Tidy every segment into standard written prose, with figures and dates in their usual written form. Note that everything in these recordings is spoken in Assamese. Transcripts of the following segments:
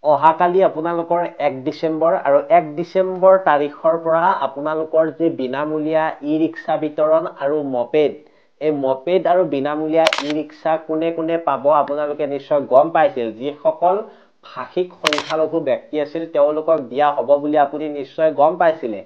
অহাকালি আপোনালোকৰ 1 ডিচেম্বৰ আৰু 1 ডিচেম্বৰ তাৰিখৰ পৰা আপোনালোকৰ যে বিনামূলীয়া ই-ৰিক্সা বিতৰণ আৰু মপেড এই মপেড আৰু বিনামূলীয়া ই-ৰিক্সা কোনে কোনে পাব আপোনালোকে নিশ্চয় গম পাইছিল যিসকল ভাষিক সংখ্যালঘু ব্যক্তি আছিল তেওঁলোকক দিয়া হ'ব বুলি আপুনি নিশ্চয় গম পাইছিলে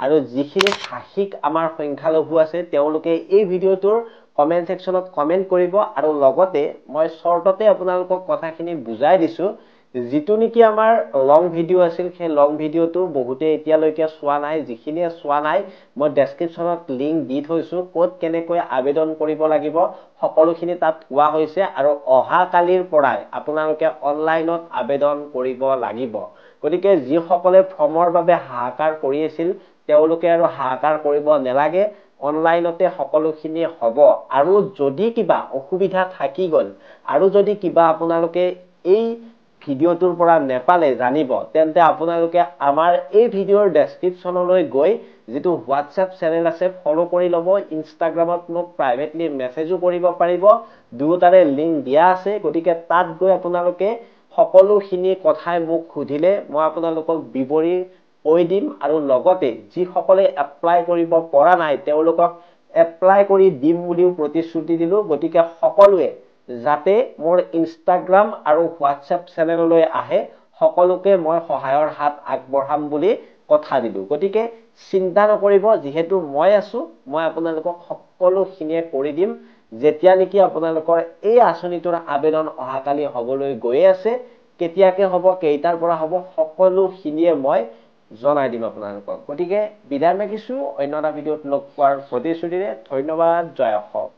আৰু যিখিনি ভাষিক আমাৰ সংখ্যালঘু আছে তেওঁলোকে এই ভিডিওটোৰ কমেন্ট সেকশনত কমেন্ট কৰিব আৰু লগতে মই শৰ্টতে আপোনালোকক কথাখিনি বুজাই দিছো যিটো নেকি আমাৰ লং ভিডিও আছিল সেই লং ভিডিওটো বহুতে এতিয়ালৈকে চোৱা নাই যিখিনিয়ে চোৱা নাই মই ডেসক্ৰিপচনত লিংক দি থৈছো ক'ত কেনেকৈ আবেদন কৰিব লাগিব সকলোখিনি তাত কোৱা হৈছে আৰু অহা কালিৰ পৰাই আপোনালোকে অনলাইনত আবেদন কৰিব লাগিব গতিকে যিসকলে ফৰ্মৰ বাবে হাহাকাৰ কৰি আছিল তেওঁলোকে আৰু হাহাকাৰ কৰিব নালাগে অনলাইনতে সকলোখিনি হ'ব আৰু যদি কিবা অসুবিধা থাকি গল আৰু যদি কিবা আপোনালোকে এই ভিডিওটোৰ পৰা নেপালে জানিব তেন্তে আপোনালোকে আমাৰ এই ভিডিওৰ ডেসক্ৰিপচনলৈ গৈ যেটো WhatsApp চেনেল আছে ফলো কৰি লব ইনষ্টাগ্ৰামত মোক প্ৰাইভেটলি মেসেজো কৰিব পাৰিব দুটাৰে লিংক দিয়া আছে গতিকে তাত গৈ আপোনালোকে সকলোখিনি কথাই মোক খুদিলে মই আপোনালোকক বিৱৰি কৈ দিম আৰু লগতে যি সকলে এপ্লাই কৰিব পৰা নাই তেওঁলোকক এপ্লাই কৰি দিম বুলিও প্ৰতিশ্ৰুতি দিলো গতিকে সকলোৱে যাতে মোৰ ইনষ্টাগ্ৰাম আৰু WhatsApp চেনেললৈ আহে সকলোকে মই সহায়ৰ হাত আগবঢ়াম বুলি কথা দিলো গতিকে চিন্তা নকৰিব যেহেতু মই আছো মই আপোনালোকক সকলোখিনিয়ে কৰি দিম যেতিয়া নেকি আপোনালোকৰ এই আঁচনিটোৰ আবেদন অহাকালি হ'বলৈ গৈ আছে কেতিয়াকে হ'ব কেইটাৰ পৰা হ'ব সকলোখিনিয়ে মই জনাই দিম আপোনালোকক গতিকে বিদায় মাগিছো অন্য এটা ভিডিওত লগ পোৱাৰ প্ৰতিশ্ৰুতিৰে ধন্যবাদ জয় অসম